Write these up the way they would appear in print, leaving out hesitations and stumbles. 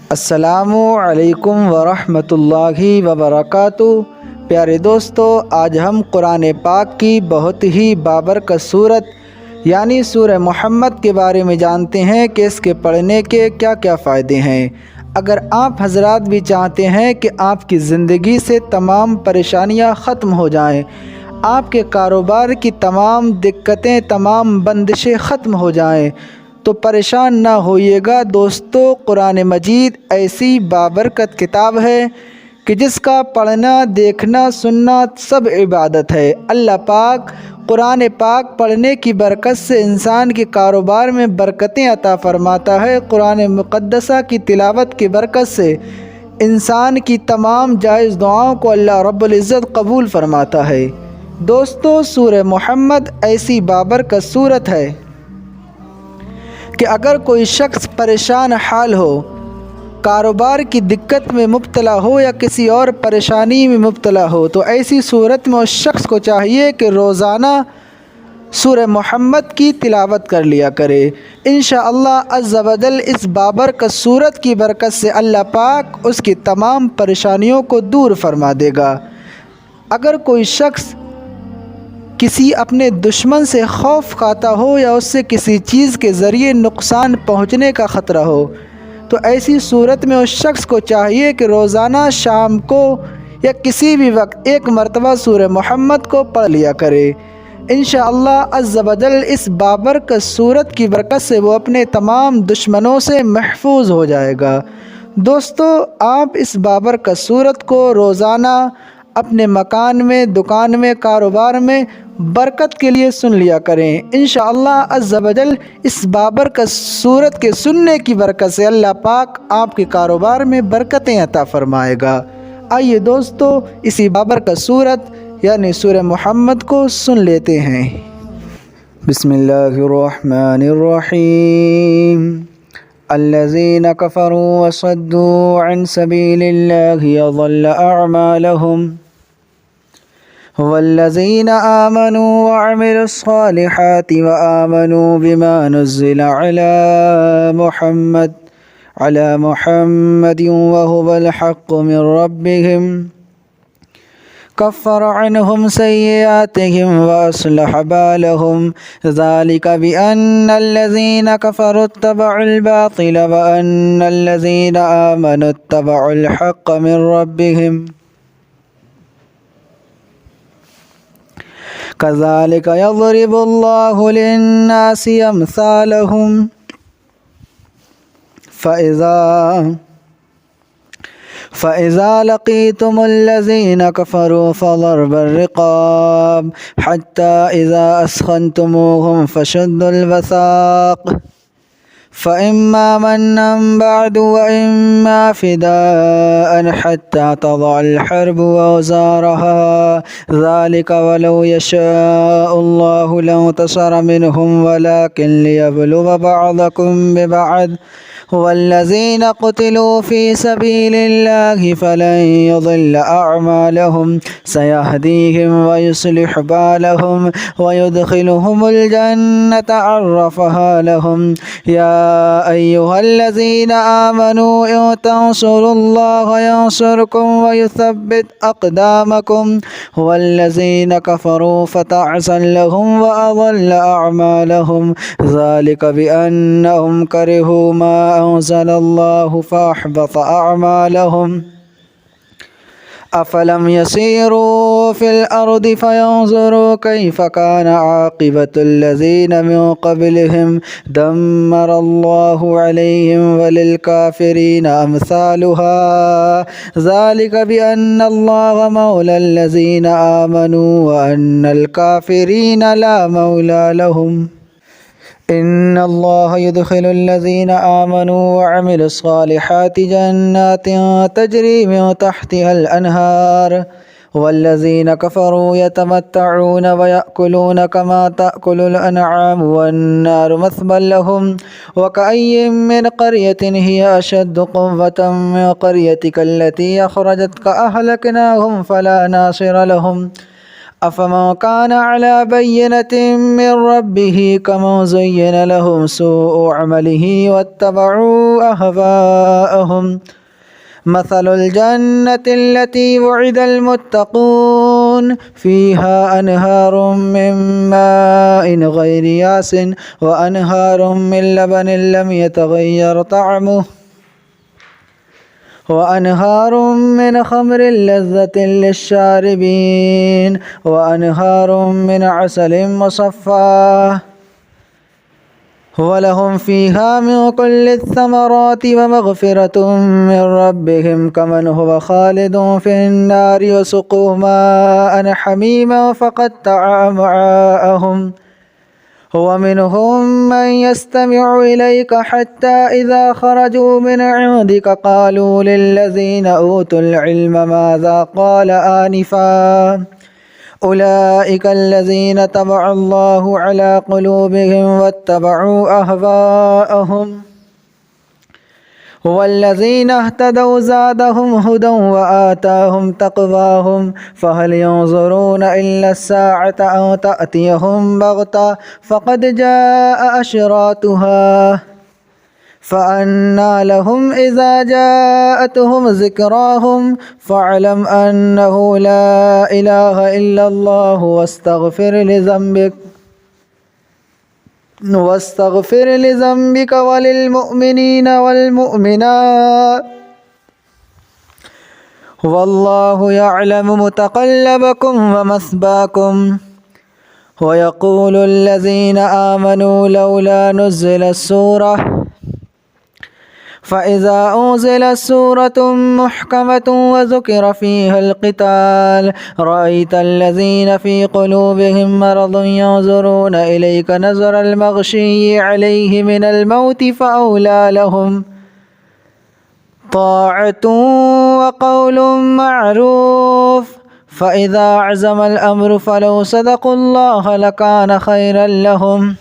अस्सलामु अलैकुम वरहमतुल्लाहि वबरकातुहू। प्यारे दोस्तों, आज हम कुरान पाक की बहुत ही बाबरकत सूरत यानी सूरह मोहम्मद के बारे में जानते हैं कि इसके पढ़ने के क्या क्या फ़ायदे हैं। अगर आप हजरात भी चाहते हैं कि आपकी ज़िंदगी से तमाम परेशानियां ख़त्म हो जाएं, आपके कारोबार की तमाम दिक्कतें, तमाम बंदिशें ख़त्म हो जाएं, तो परेशान ना होइएगा दोस्तों। कुरान मजीद ऐसी बाबरकत किताब है कि जिसका पढ़ना, देखना, सुनना सब इबादत है। अल्लाह पाक कुरान पाक पढ़ने की बरकत से इंसान के कारोबार में बरकतें अता फ़रमाता है। कुरान मुक़द्दसा की तिलावत की बरकत से इंसान की तमाम जायज़ दुआओं को अल्लाह रब्बुल इज़्ज़त कबूल फ़रमाता है। दोस्तों, सूरह मोहम्मद ऐसी बाबरकत सूरत है कि अगर कोई शख्स परेशान हाल हो, कारोबार की दिक्कत में मुब्तला हो या किसी और परेशानी में मुब्तला हो, तो ऐसी सूरत में उस शख्स को चाहिए कि रोज़ाना सूरह मोहम्मद की तिलावत कर लिया करे। इंशाअल्लाह अज़्ज़ा वजल इस बाबरकत सूरत की बरकत से अल्लाह पाक उसकी तमाम परेशानियों को दूर फरमा देगा। अगर कोई शख्स किसी अपने दुश्मन से खौफ खाता हो या उससे किसी चीज़ के ज़रिए नुकसान पहुँचने का ख़तरा हो, तो ऐसी सूरत में उस शख्स को चाहिए कि रोज़ाना शाम को या किसी भी वक्त एक मरतबा सूरह मोहम्मद को पढ़ लिया करे। इंशाअल्लाह अज़्ज़ा वजल इस बाबरकत सूरत की बरकत से वो अपने तमाम दुश्मनों से महफूज हो जाएगा। दोस्तों, आप इस बाबरकत सूरत को रोज़ाना अपने मकान में, दुकान में, कारोबार में बरकत के लिए सुन लिया करें। इंशाअल्लाह अज़्ज़ा वजल इस बाबरकत सूरत के सुनने की बरकत से अल्लाह पाक आपके कारोबार में बरकतें अता फ़रमाएगा। आइए दोस्तों, इसी बाबरकत सूरत यानी सूरह मोहम्मद को सुन लेते हैं। बिस्मिल्लाहिर्रहमानिर्रहीम। अल्लज़ीना कफ़रू वसद्दू अन सबीलिल्लाहि अज़ल्ल अअमालहुम वल्लज़ीना आमनू वअमिलुस्सालिहाति वआमनू बिमा नुज़्ज़िला अला मुहम्मदिन वहुवल हक़्क़ु मिन रब्बिहिम कफ़्फ़र अन्हुम सय्यिआतिहिम वअस्लह बालहुम ज़ालिका बिअन्नल्लज़ीना कफ़रू इत्तबअुल बातिल वअन्नल्लज़ीना आमनू इत्तबअुल हक़्क़ मिन रब्बिहिम कज़ालिका यज़रिबुल्लाहु लिन्नासि अम्सालहुम फ़इज़ा लक़ीतुमुल्लज़ीना कफ़रू फ़ज़रबुर रिक़ाब हत्ता इज़ा अस्ख़न्तुमूहुम फ़शुद्दुल वसाक़ फ़इम्मा मन्नन बअदु वइम्मा फ़िदाअन हत्ता तज़अल हर्बु औज़ारहा ज़ालिका वलौ यशाअुल्लाहु लंतसर मिनहुम वलाकिन लियब्लुव बअदकुम बिबअद वल्लज़ीना क़ुतिलू फ़ी सबीलिल्लाहि फ़लन युज़िल्ल अअमालहुम सयहदीहिम वयुस्लिह बालहुम वयुदख़िलुहुमुल जन्नत अर्रफ़हा लहुम या अय्युहल्लज़ीना आमनू इन तंसुरुल्लाह यंसुरकुम वयुथब्बित अक़दामकुम वल्लज़ीना कफ़रू फ़तअसन लहुम वअज़ल्ल अअमालहुम ज़ालिका बिअन्नहुम करिहू मा अंज़लल्लाहु फ़अहबत अअमालहुम अफ़लम यसीरू फ़िल अर्दि फ़यंज़ुरू कैफ़ कान आक़िबतुल्लज़ीना मिन क़ब्लिहिम दम्मरल्लाहु अलैहिम वलिलकाफ़िरीन अम्सालुहा ज़ालिका बिअन्नल्लाहा मौलल्लज़ीना आमनू व अन्नल काफ़िरीन ला मौला लहुम इन्नल्लाह युदख़िलुल्लज़ीना आमनू वअमिलुस्सालिहाति जन्नातिन तजरी मिन तहतिहल अनहार वल्लज़ीना कफ़रू यतमत्तऊन वयअकुलून कमा तअकुलुल अनआमु वन्नारु मस्वन लहुम वकअय्यिन मिन क़र्यतिन हिय अशद्दु क़ुव्वतन मिन क़र्यतिका अल्लती अख़रजतका अहलकनाहुम फ़ला नासिर लहुम أفمن كان على بينة من ربه كمن زين لهم سوء عمله واتبعوا أهواءهم مثل الجنة التي وعد المتقون فيها أنهار من ماء غير ياس وأنهار من لبن لم يتغير طعمه وأنهار من خمر لذة للشاربين وأنهار من عسل مصفى ولهم فيها من كل الثمرات ومغفرة من ربهم كمن هو خالد في النار وسقوا ماء حميما فقطع أمعاءهم ومنهم من يستمع إليك حتى إذا خرجوا من عندك قالوا للذين أوتوا العلم ماذا قال آنفا أولئك الذين طبع الله على قلوبهم واتبعوا أهواءهم والذين اهتدوا زادهم هدى وآتاهم تقواهم فهل ينظرون إلا الساعة أن تأتيهم بغتة فقد جاء أشراطها فأنى لهم إذا جاءتهم ذكراهم فاعلم أنه لا إله إلا الله واستغفر لذنبك وللمؤمنين والمؤمنات والله يعلم متقلبكم ومثواكم ويقول الذين آمنوا لولا نزلت سورة فإذا أنزلت سورة محكمة وذكر فيها القتال رأيت الذين في قلوبهم مرض ينظرون إليك نظر المغشي عليه من الموت فأولى لهم طاعة وقول معروف فإذا عزم الأمر فلو صدقوا الله لكان خيرا لهم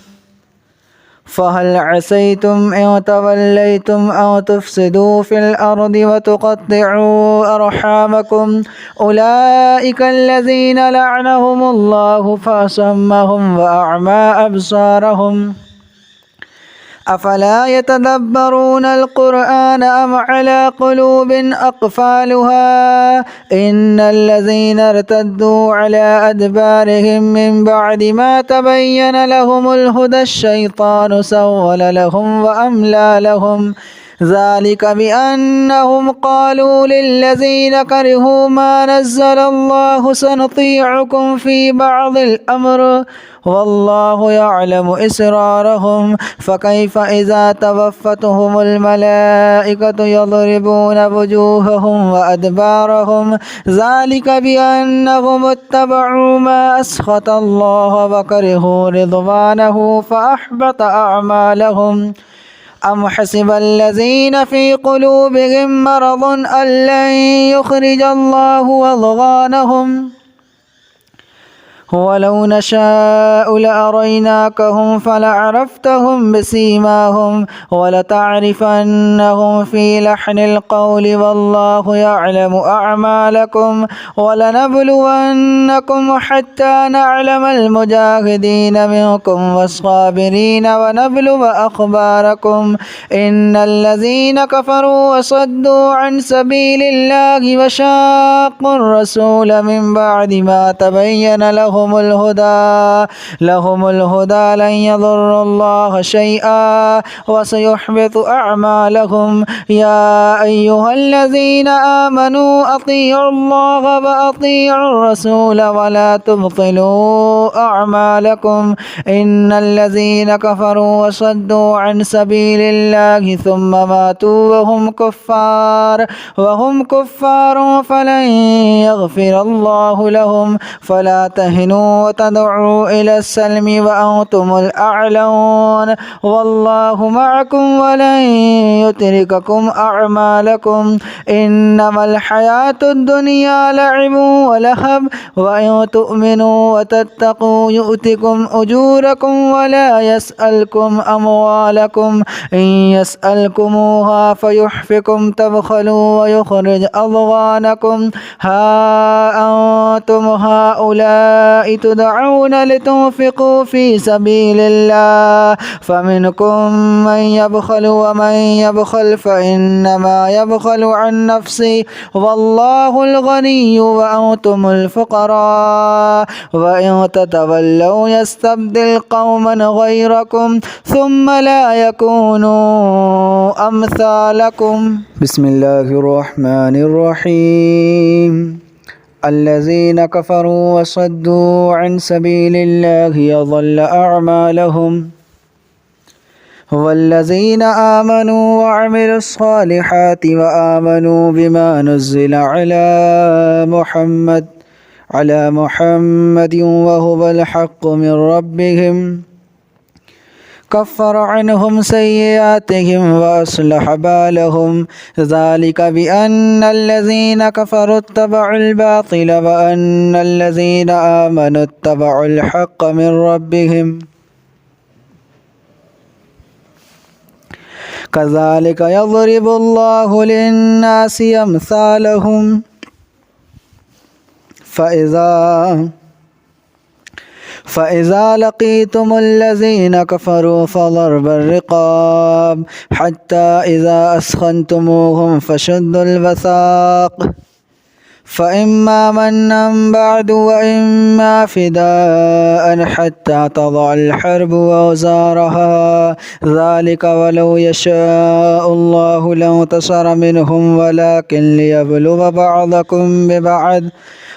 فهل عسيتم إن توليتم أن تفسدوا في الأرض وتقطعوا أرحامكم أولئك الذين لعنهم الله فأصمهم وأعمى أبصارهم أفلا يتدبرون القرآن أم على قلوب أقفالها إن الذين ارتدوا على أدبارهم من بعد ما تبين لهم الهدى الشيطان سول لهم وأملى لهم ذلك بأنهم قالوا للذين كرهوا ما نزل الله سنطيعكم في بعض الأمر والله يعلم إسرارهم فكيف إذا توفتهم الملائكة يضربون وجوههم وأدبارهم ذلك بأنهم اتبعوا ما أسخط الله وكرهوا رضوانه فأحبط أعمالهم أم حسب الذين في قلوبهم مرض أن لن يخرج الله أضغانهم ولو نشاء لأريناكهم فلعرفتهم بسيماهم ولتعرفنهم في لحن القول والله يعلم أعمالكم ولنبلونكم حتى نعلم المجاهدين منكم والصابرين ونبلو أخباركم إن الذين كفروا وصدوا عن سبيل الله وشاقوا الرسول من بعد ما تبين لهم الهدى لن يضر الله شيئا وسيحبط أعمالهم يا أيها الذين آمنوا أطيعوا الله وأطيعوا الرسول ولا تبطلوا أعمالكم إن الذين كفروا وصدوا عن سبيل الله ثم ماتوا وهم كفار فلن يغفر الله لهم فلا تهنوا وتدعوا إلى السلم وأنتم الأعلون والله معكم ولن يترككم أعمالكم إنما الحياة الدنيا لعب ولهب وإن تؤمنوا وتتقوا يؤتكم أجوركم ولا يسألكم أموالكم إن يسألكموها فيحفكم تبخلوا ويخرج أضغانكم ها أنتم هؤلاء هؤلاء تدعون لتنفقوا في سبيل الله فمنكم من يبخل ومن يبخل فإنما يبخل عن نفسه والله الغني وأنتم الفقراء وإن تتولوا يستبدل قوما غيركم ثم لا يكونوا أمثالكم. بسم الله الرحمن الرحيم. الذين كفروا وصدوا عن سبيل الله يضل أعمالهم والذين آمنوا وعملوا الصالحات وآمنوا بما نزل على محمد وهو الحق من ربهم كفر عنهم سيئاتهم وأصلح بالهم ذلك بأن الذين كفروا اتبعوا الباطل وأن الذين آمنوا اتبعوا الحق من ربهم كذلك يضرب الله للناس أمثالهم فإذا لقيتم الذين كفروا فضرب الرقاب حتى إذا أثخنتموهم فشدوا الوثاق فإما منا بعد وإما فداء حتى تضع الحرب أوزارها ذلك ولو يشاء الله لانتصر منهم ولكن ليبلو بعضكم ببعض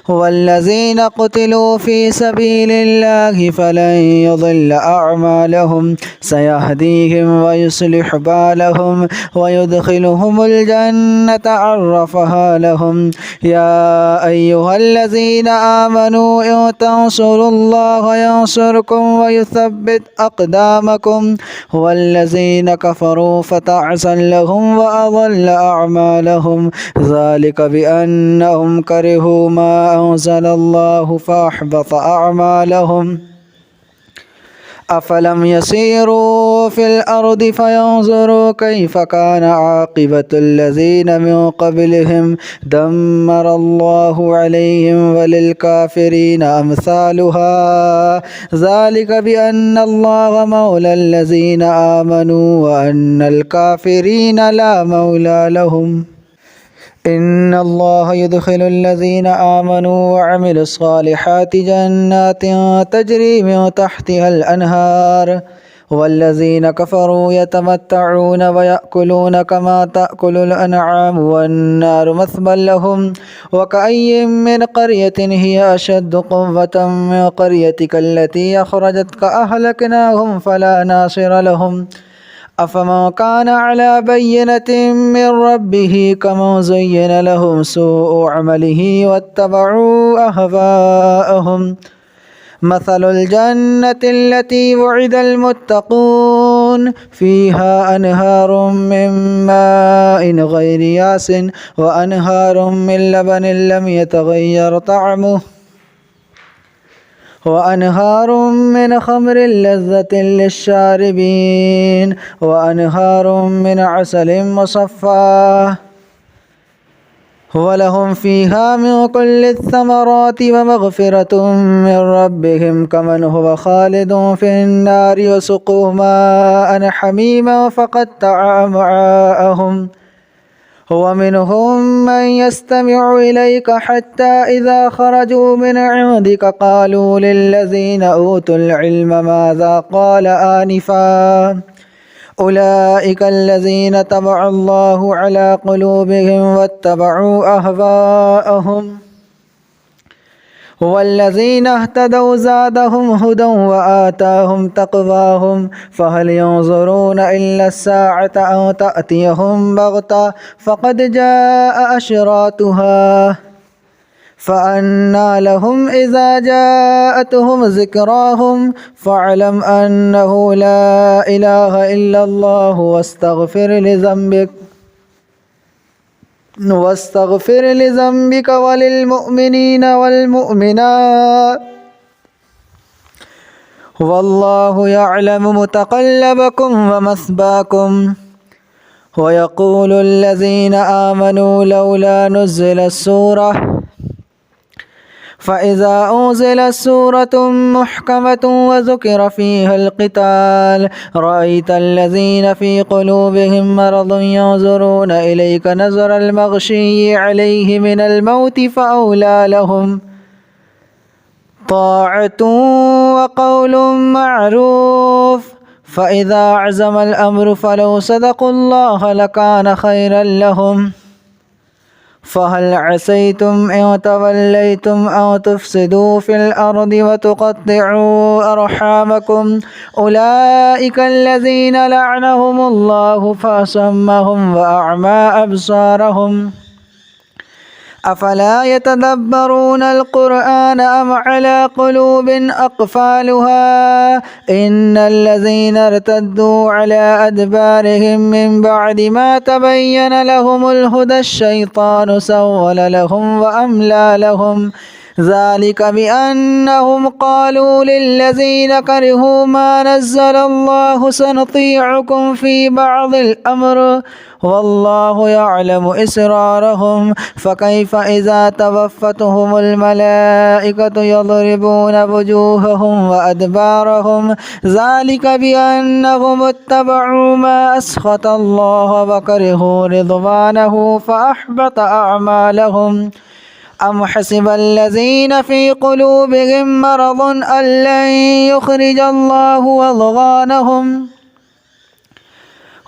والذين قتلوا في سبيل الله فلن يضل أعمالهم سيهديهم ويصلح بالهم ويدخلهم الجنة عرفها لهم يا أيها الذين آمنوا إن تنصروا الله ينصركم ويثبت أقدامكم والذين كفروا فتعسا لهم وأضل أعمالهم ذلك بأنهم كرهوا ما أنزل الله فأحبط أعمالهم أفلم يسيروا في الأرض فينظروا كيف كان عاقبة الذين من قبلهم دمر الله عليهم وللكافرين أمثالها ذلك بأن الله مولى الذين آمنوا وأن الكافرين لا مولى لهم إن الله يدخل الذين آمنوا وعملوا الصالحات جنات تجري من تحتها الأنهار والذين كفروا يتمتعون ويأكلون كما تأكل الأنعام والنار مثوى لهم وكأي من قرية هي أشد قوة من قريتك التي أخرجتك أهلكناهم فلا ناصر لهم أفمن كان على بينة من ربه كمن زين لهم سوء عمله واتبعوا أهواءهم مثل الجنة التي وعد المتقون فيها أنهار من ماء غير ياس وأنهار من لبن لم يتغير طعمه وأنهار من خمر لذة للشاربين وأنهار من عسل مصفى ولهم فيها من كل الثمرات ومغفرة من ربهم كمن هو خالد في النار وسقوا ماء حميما فقطع أمعاءهم ومنهم من يستمع إليك حتى إذا خرجوا من عندك قالوا للذين أوتوا العلم ماذا قال آنفا أولئك الذين طبع الله على قلوبهم واتبعوا أهواءهم والذين اهتدوا زادهم هدى وآتاهم تقواهم فهل ينظرون إلا الساعة أو تأتيهم بغتة فقد جاء أشراطها فأنى لهم إذا جاءتهم ذكراهم فاعلم أنه لا إله إلا الله واستغفر لذنبك وللمؤمنين والمؤمنات والله يعلم متقلبكم ومثواكم ويقول الذين آمنوا لولا نزلت سورة فإذا أنزلت سورة محكمة وذكر فيها القتال رأيت الذين في قلوبهم مرض ينظرون إليك نظر المغشي عليه من الموت فأولى لهم طاعة وقول معروف. فإذا عزم الأمر فلو صدقوا الله لكان خيرا لهم. فهل عسيتم إن توليتم أن تفسدوا في الأرض وتقطعوا أرحامكم أولئك الذين لعنهم الله فأصمهم وأعمى أبصارهم أفلا يتدبرون القرآن أم على قلوب أقفالها إن الذين ارتدوا على أدبارهم من بعد ما تبين لهم الهدى الشيطان سول لهم وأملى لهم ذلك بأنهم قالوا للذين كرهوا ما نزل الله سنطيعكم في بعض الأمر والله يعلم إسرارهم فكيف إذا توفتهم الملائكة يضربون وجوههم وأدبارهم ذلك بأنهم اتبعوا ما أسخط الله وكرهوا رضوانه فأحبط أعمالهم. أم حسب الذين في قلوبهم مرض أن لن يخرج الله أضغانهم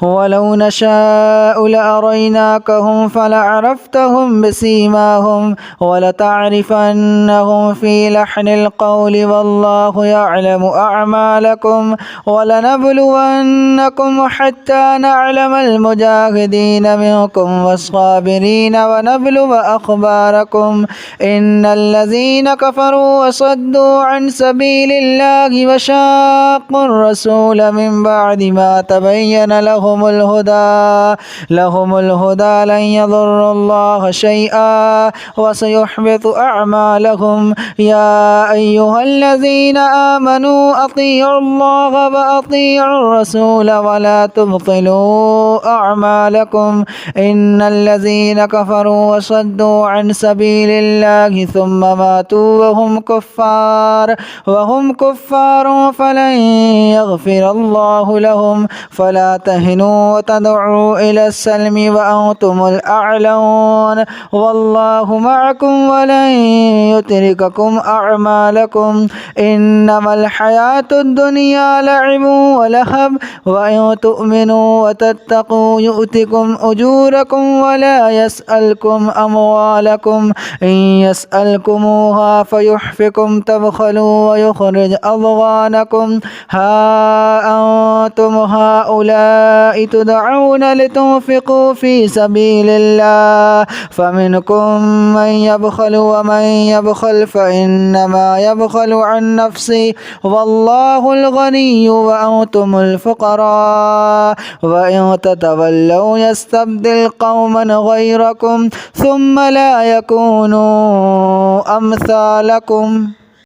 ولو نشاء لأريناكهم فلعرفتهم بسيماهم ولتعرفنهم في لحن القول والله يعلم أعمالكم ولنبلونكم حتى نعلم المجاهدين منكم والصابرين ونبلو أخباركم إن الذين كفروا وصدوا عن سبيل الله وشاقوا الرسول من بعد ما تبين لهم الهدى لن يضر الله شيئا وسيحبط أعمالهم. يا أيها الذين آمنوا أطيعوا الله وأطيعوا الرسول ولا تبطلوا أعمالكم إن الذين كفروا وصدوا عن سبيل الله ثم ماتوا وهم كفار فلن يغفر الله لهم فلا تهنوا وتدعوا إلى السلم وأنتم الأعلون والله معكم ولن يترككم أعمالكم إنما الحياة الدنيا لعب ولهب وإن تؤمنوا وتتقوا يؤتكم أجوركم ولا يسألكم أموالكم إن يسألكموها فيحفكم تبخلوا ويخرج أضغانكم ها أنتم هؤلاء تدعون لتنفقوا في سبيل الله فمنكم من يبخل ومن يبخل فإنما يبخل عن نفسه والله الغني وأنتم الفقراء وإن تتولوا يستبدل قوما غيركم ثم لا يكونوا أمثالكم.